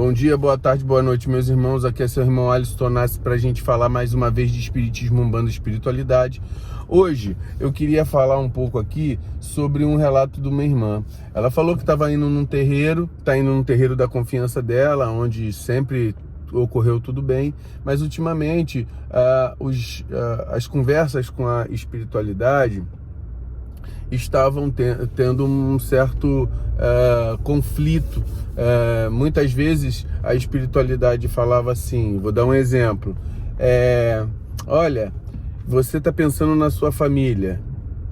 Bom dia, boa tarde, boa noite, meus irmãos. Aqui é seu irmão Alisson Tonassi para a gente falar mais uma vez de Espiritismo, Umbanda e Espiritualidade. Hoje eu queria falar um pouco aqui sobre um relato de uma irmã. Ela falou que estava indo num terreiro, está indo num terreiro da confiança dela, onde sempre ocorreu tudo bem, mas ultimamente as conversas com a espiritualidade estavam tendo um certo conflito. Muitas vezes a espiritualidade falava assim, vou dar um exemplo, olha, você está pensando na sua família,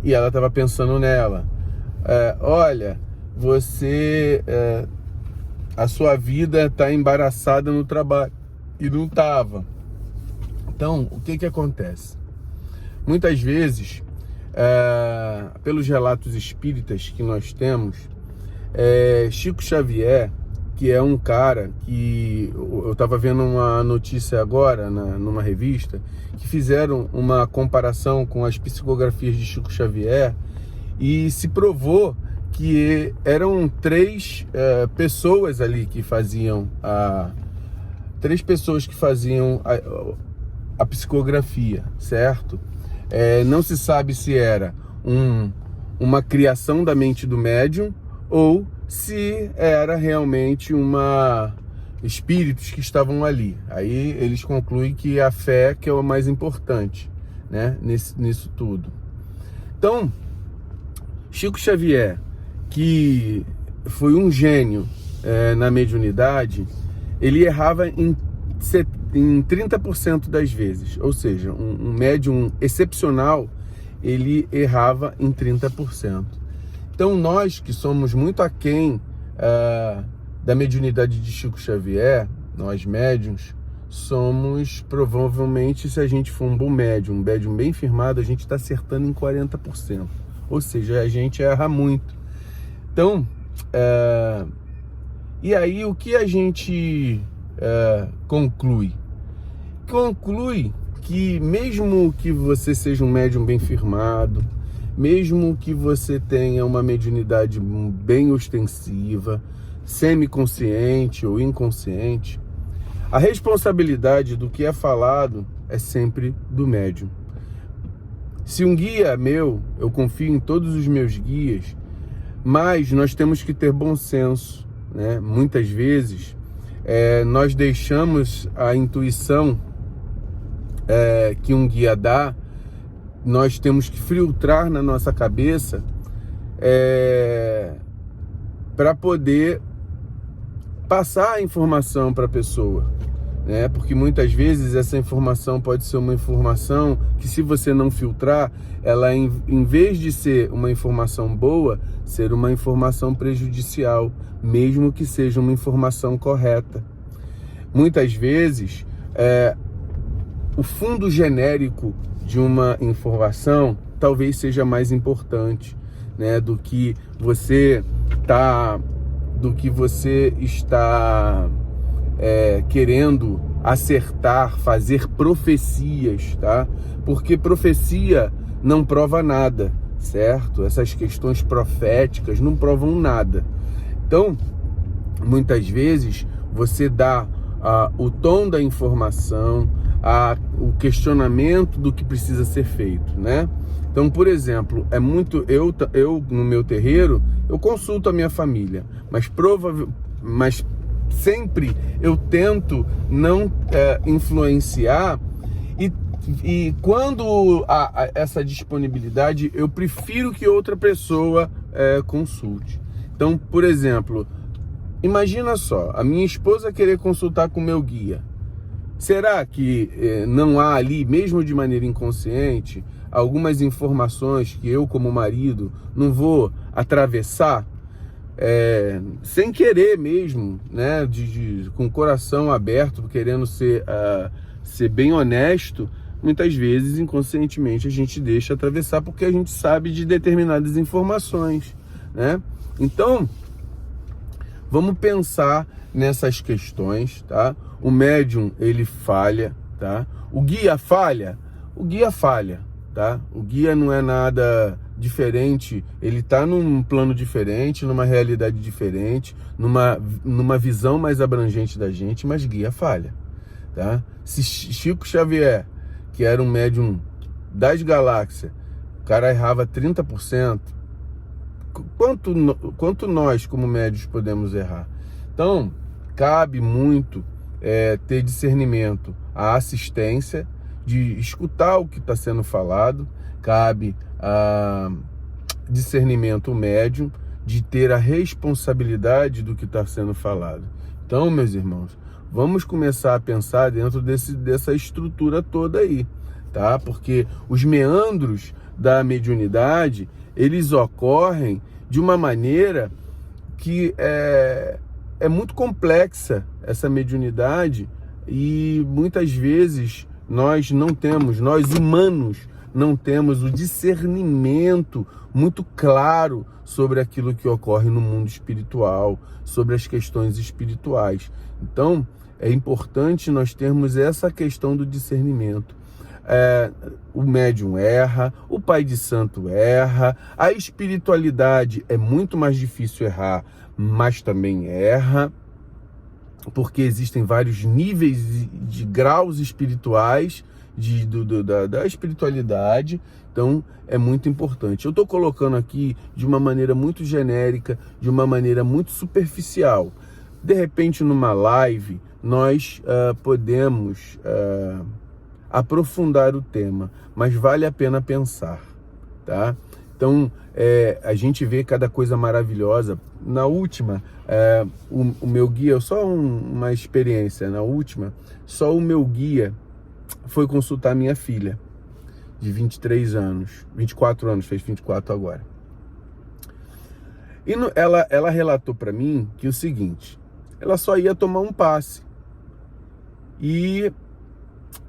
e ela estava pensando nela. Olha, você, a sua vida está embaraçada no trabalho, e não estava. Então, o que acontece? Muitas vezes, pelos relatos espíritas que nós temos, Chico Xavier, que é um cara que eu estava vendo uma notícia agora numa revista, que fizeram uma comparação com as psicografias de Chico Xavier e se provou que eram três pessoas ali que faziam a psicografia, certo? Não se sabe se era uma criação da mente do médium ou se era realmente espíritos que estavam ali. Aí eles concluem que a fé que é o mais importante, né, nisso tudo. Então, Chico Xavier, que foi um gênio na mediunidade, ele errava em 30% das vezes, ou seja, um médium excepcional, ele errava em 30%. Então nós que somos muito aquém da mediunidade de Chico Xavier, nós médiuns, somos provavelmente, se a gente for um bom médium, um médium bem firmado, a gente está acertando em 40%, ou seja, a gente erra muito. Então, e aí o que a gente conclui? Conclui que mesmo que você seja um médium bem firmado, mesmo que você tenha uma mediunidade bem ostensiva, semiconsciente ou inconsciente, a responsabilidade do que é falado é sempre do médium. Se um guia é meu, eu confio em todos os meus guias, mas nós temos que ter bom senso, né? Muitas vezes nós deixamos a intuição que um guia dá, nós temos que filtrar na nossa cabeça para poder passar a informação para a pessoa, né? Porque muitas vezes essa informação pode ser uma informação que, se você não filtrar, ela, em vez de ser uma informação boa, ser uma informação prejudicial, mesmo que seja uma informação correta. Muitas vezes o fundo genérico de uma informação talvez seja mais importante, né, do que você está querendo acertar, fazer profecias, tá? Porque profecia não prova nada, certo? Essas questões proféticas não provam nada. Então, muitas vezes você dá o tom da informação, o questionamento do que precisa ser feito, né? Então, por exemplo, eu no meu terreiro, eu consulto a minha família, mas sempre eu tento não influenciar, e quando há essa disponibilidade, eu prefiro que outra pessoa consulte. Então, por exemplo, imagina só, a minha esposa querer consultar com o meu guia. Será que não há ali, mesmo de maneira inconsciente, algumas informações que eu, como marido, não vou atravessar sem querer mesmo, né? Com o coração aberto, querendo ser bem honesto? Muitas vezes, inconscientemente, a gente deixa atravessar porque a gente sabe de determinadas informações, né? Então, vamos pensar nessas questões, tá? O médium, ele falha, tá? O guia falha, tá? O guia não é nada diferente, ele está num plano diferente, numa realidade diferente, numa visão mais abrangente da gente, mas guia falha, tá? Se Chico Xavier, que era um médium das galáxias, o cara errava 30%, quanto nós, como médios, podemos errar? Então, cabe muito ter discernimento, a assistência, de escutar o que está sendo falado, cabe a discernimento médium, de ter a responsabilidade do que está sendo falado. Então, meus irmãos, vamos começar a pensar dentro dessa estrutura toda aí, tá? Porque os meandros da mediunidade, eles ocorrem de uma maneira que é muito complexa, essa mediunidade, e muitas vezes nós humanos, não temos o discernimento muito claro sobre aquilo que ocorre no mundo espiritual, sobre as questões espirituais. Então, é importante nós termos essa questão do discernimento. O médium erra, o pai de santo erra, a espiritualidade é muito mais difícil errar, mas também erra, porque existem vários níveis de graus espirituais da espiritualidade. Então é muito importante. Eu estou colocando aqui de uma maneira muito genérica, de uma maneira muito superficial. De repente, numa live, nós podemos aprofundar o tema, mas vale a pena pensar, tá? Então, a gente vê cada coisa maravilhosa. Na última, o meu guia, só uma experiência, na última, só o meu guia foi consultar minha filha, de 23 anos, 24 anos, fez 24 agora. E ela relatou para mim que o seguinte, ela só ia tomar um passe. E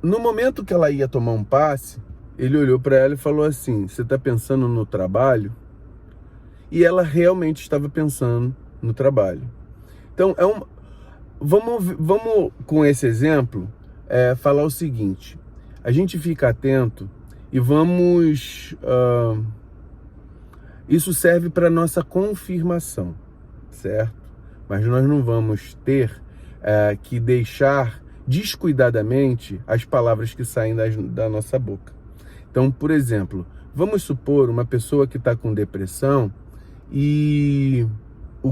no momento que ela ia tomar um passe, ele olhou para ela e falou assim: você está pensando no trabalho? E ela realmente estava pensando no trabalho. Então, vamos com esse exemplo, falar o seguinte: a gente fica atento e vamos... isso serve para nossa confirmação, certo? Mas nós não vamos ter que deixar descuidadamente as palavras que saem da nossa boca. Então, por exemplo, vamos supor uma pessoa que está com depressão e o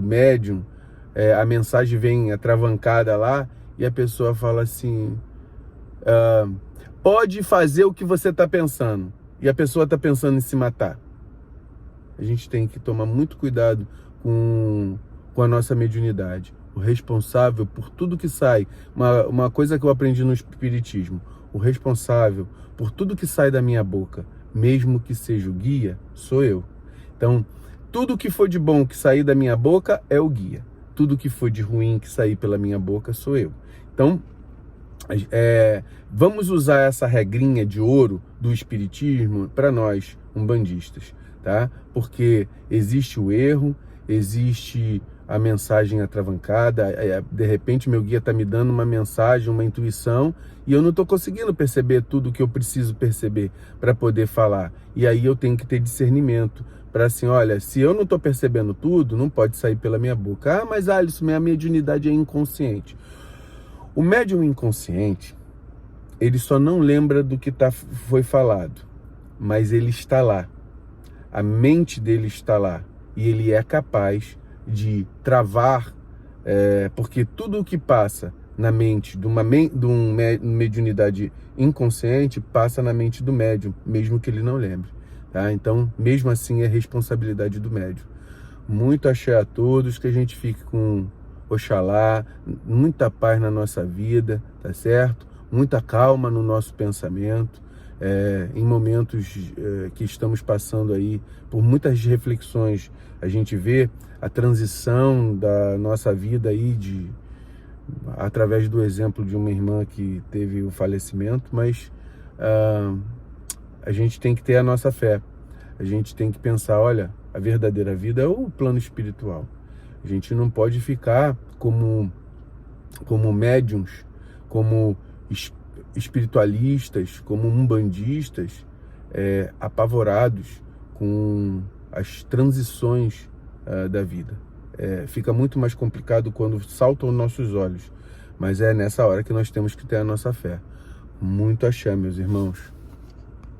médium, a mensagem vem atravancada lá e a pessoa fala assim, pode fazer o que você está pensando, e a pessoa está pensando em se matar. A gente tem que tomar muito cuidado com a nossa mediunidade. O responsável por tudo que sai, uma coisa que eu aprendi no espiritismo, o responsável por tudo que sai da minha boca, mesmo que seja o guia, sou eu. Então, tudo que for de bom que sair da minha boca é o guia. Tudo que for de ruim que sair pela minha boca sou eu. Então, vamos usar essa regrinha de ouro do espiritismo para nós, umbandistas, tá? Porque existe o erro, existe a mensagem atravancada, de repente meu guia está me dando uma mensagem, uma intuição, e eu não estou conseguindo perceber tudo o que eu preciso perceber para poder falar. E aí eu tenho que ter discernimento para assim, olha, se eu não estou percebendo tudo, não pode sair pela minha boca. Ah, mas Alisson, minha mediunidade é inconsciente. O médium inconsciente, ele só não lembra do que foi falado, mas ele está lá. A mente dele está lá e ele é capaz de travar, porque tudo o que passa na mente de uma mediunidade inconsciente passa na mente do médium, mesmo que ele não lembre, tá? Então, mesmo assim, é responsabilidade do médium. Muito axé a todos, que a gente fique com Oxalá, muita paz na nossa vida, tá certo? Muita calma no nosso pensamento, em momentos que estamos passando aí por muitas reflexões. A gente vê a transição da nossa vida aí através do exemplo de uma irmã que teve o falecimento, mas a gente tem que ter a nossa fé. A gente tem que pensar, olha, a verdadeira vida é o plano espiritual. A gente não pode ficar como médiums, como espiritualistas, como umbandistas, apavorados com as transições da vida. Fica muito mais complicado quando saltam aos nossos olhos, mas é nessa hora que nós temos que ter a nossa fé. Muito axé, meus irmãos.